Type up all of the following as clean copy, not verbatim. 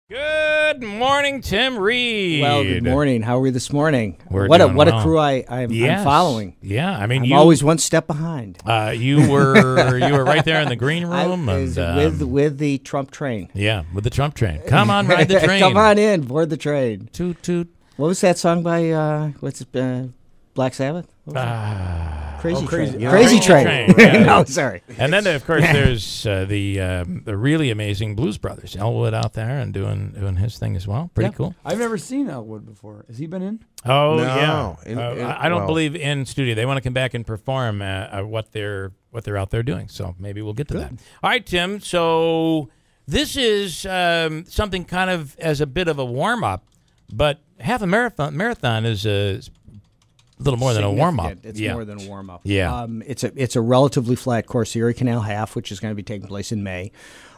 Good morning, Tim Reed. Well, good morning. How are we this morning? We're what doing a well. crew I'm following. Yeah, I mean, I'm always one step behind. You were right there in the green room with the Trump train. Yeah, with the Trump train. Come on, ride the train. Come on in, board the train. Toot toot. What was that song by Black Sabbath? Crazy Train. Yeah. Crazy Train. Yeah. No, sorry. And then, of course, there's the really amazing Blues Brothers, Elwood out there and doing his thing as well. Pretty cool. I've never seen Elwood before. Has he been in? Oh, No. yeah. I don't believe in studio. They want to come back and perform what they're out there doing. So maybe we'll get to that. All right, Tim. So this is something kind of as a bit of a warm up, but half a marathon is a little more than a warm-up. It's more than a warm-up. Yeah. It's a relatively flat course, the Erie Canal Half, which is going to be taking place in May.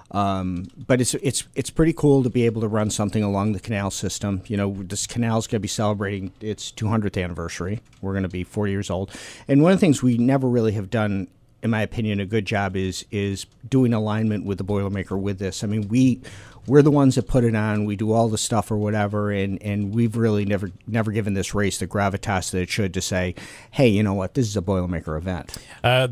But it's pretty cool to be able to run something along the canal system. You know, this canal is going to be celebrating its 200th anniversary. We're going to be 40 years old. And one of the things we never really have done, in my opinion, a good job is doing alignment with the Boilermaker with this. I mean, we're the ones that put it on. We do all the stuff or whatever, and we've really never given this race the gravitas that it should to say, hey, you know what, this is a Boilermaker event.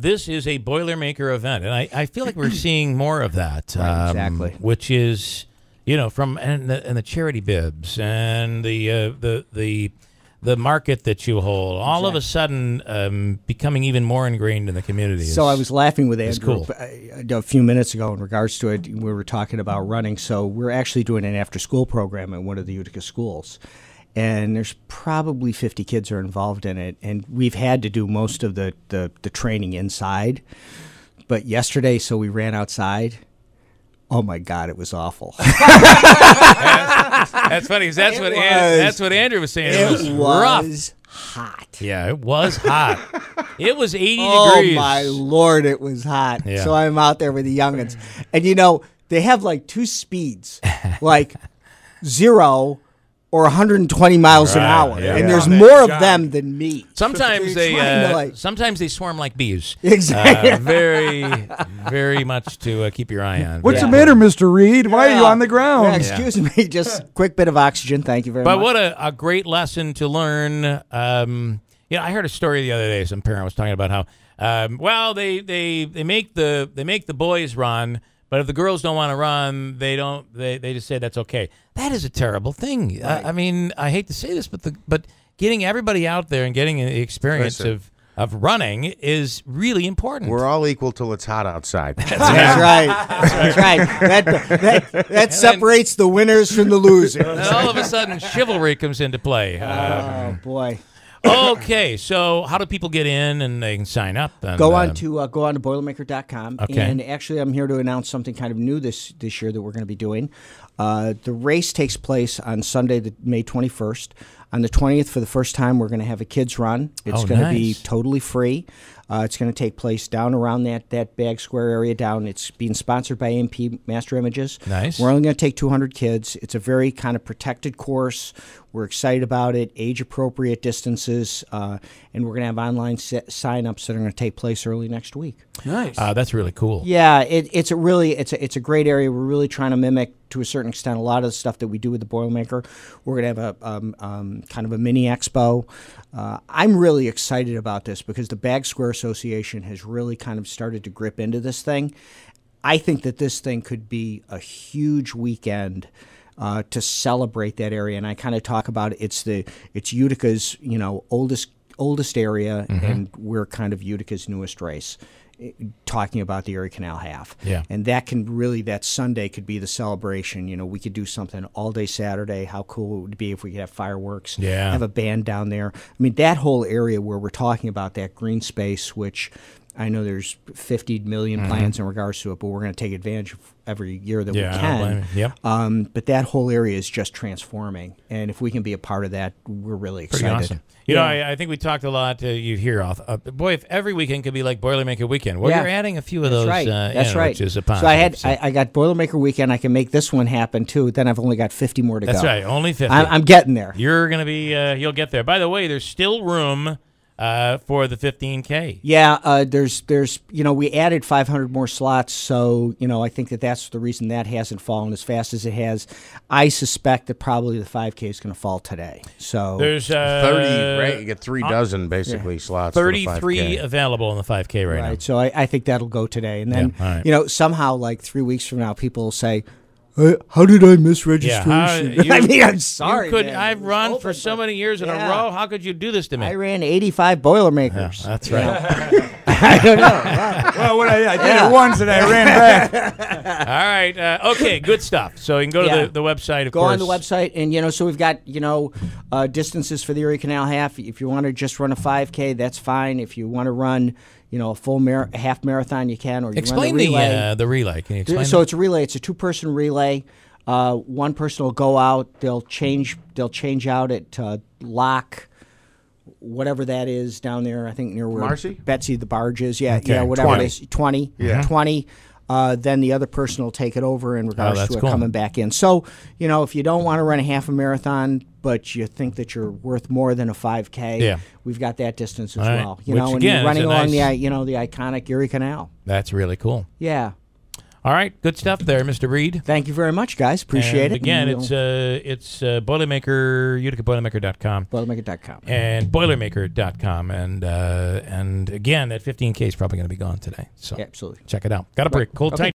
This is a Boilermaker event, and I feel like we're seeing more of that. Right, exactly. Which is, you know, from and the charity bibs and the market that you hold, all of a sudden becoming even more ingrained in the community. So I was laughing with Andrew cool. a few minutes ago in regards to it. We were talking about running. So we're actually doing an after-school program at one of the Utica schools. And there's probably 50 kids are involved in it. And we've had to do most of the training inside. But yesterday, so we ran outside. Oh my God, it was awful. That's funny. That's what Andrew was saying. It was rough. Hot. Yeah, it was hot. It was 80 degrees. Oh my Lord, it was hot. Yeah. So I'm out there with the youngins, and you know they have like two speeds, like 0 or 120 miles an hour, and there's more of them than me. Sometimes sometimes they swarm like bees. Exactly. Very much to keep your eye on. What's the matter, Mr. Reed? Why are you on the ground? Yeah, excuse me, just a quick bit of oxygen. Thank you very much. But what a great lesson to learn. You know, I heard a story the other day. Some parent was talking about how, well, they make the boys run. But if the girls don't want to run, they don't. They just say that's okay. That is a terrible thing. Right. I mean, I hate to say this, but getting everybody out there and getting the experience of running is really important. We're all equal till it's hot outside. That's right. That's right. That separates the winners from the losers. And all of a sudden, chivalry comes into play. Oh boy. Okay, so how do people get in and they can sign up? And, go on to Boilermaker.com. Okay. And actually, I'm here to announce something kind of new this year that we're going to be doing. The race takes place on Sunday, May 21st. On the 20th, for the first time, we're going to have a kids run. It's going to be totally free. It's going to take place down around that Bag Square area down. It's being sponsored by AMP Master Images. Nice. We're only going to take 200 kids. It's a very kind of protected course. We're excited about it, age-appropriate distances, and we're going to have online sign-ups that are going to take place early next week. Nice. That's really cool. Yeah, it's a great area. We're really trying to mimic, to a certain extent, a lot of the stuff that we do with the Boilermaker. We're going to have a kind of a mini expo. I'm really excited about this because the Bag Square Association has really kind of started to grip into this thing. I think that this thing could be a huge weekend to celebrate that area, and I kind of talk about it. It's Utica's oldest area, and we're kind of Utica's newest race. Talking about the Erie Canal Half. Yeah. And that Sunday could be the celebration. You know, we could do something all day Saturday. How cool it would be if we could have fireworks, have a band down there. I mean, that whole area where we're talking about that green space, which I know there's 50 million plans in regards to it, but we're going to take advantage of every year that we can. Yep. But that whole area is just transforming. And if we can be a part of that, we're really excited. Pretty awesome. You know, I think we talked a lot. You hear, boy, if every weekend could be like Boilermaker Weekend. Well, you're adding a few of those. That's right. Which is a positive. So I got Boilermaker Weekend. I can make this one happen too. Then I've only got 50 more to go. That's right. Only 50. I'm getting there. You're going to be. You'll get there. By the way, there's still room for the 15K. Yeah, there's we added 500 more slots, so I think that's the reason that hasn't fallen as fast as it has. I suspect that probably the 5K is going to fall today. So there's 30, right? You get 3 dozen basically slots. 33 for the 5K. available in the 5K right now. So I think that'll go today, and then somehow like 3 weeks from now, people will say, how did I miss registration? I mean, I'm sorry. I've run for so many years in a row. How could you do this to me? I ran 85 Boilermakers. Yeah, that's right. I don't know. Well, I did it once and I ran back. All right. Okay, good stuff. So you can go to the website, of course. Go on the website, and, so we've got, distances for the Erie Canal Half. If you want to just run a 5K, that's fine. If you want to run, a full half marathon, you can. Or you explain run the relay. the relay. Can you explain So it's a relay. It's a 2-person relay. One person will go out. They'll change out at Lock, whatever that is down there. I think near where Marcy? Betsy the barge is. Yeah, okay. whatever 20. it is. 20. Yeah. 20. Then the other person will take it over in regards to it cool. coming back in. So, if you don't want to run a half a marathon, but you think that you're worth more than a 5K, we've got that distance as well. Which, and again, you're running along the iconic Erie Canal. That's really cool. Yeah. All right, good stuff there, Mr. Reed. Thank you very much, guys. Appreciate it. Again, it's Boilermaker, utica.boilermaker.com. Boilermaker.com. And Boilermaker.com. And again, that 15K is probably going to be gone today. So absolutely. check it out. Got a break. Cool, tight.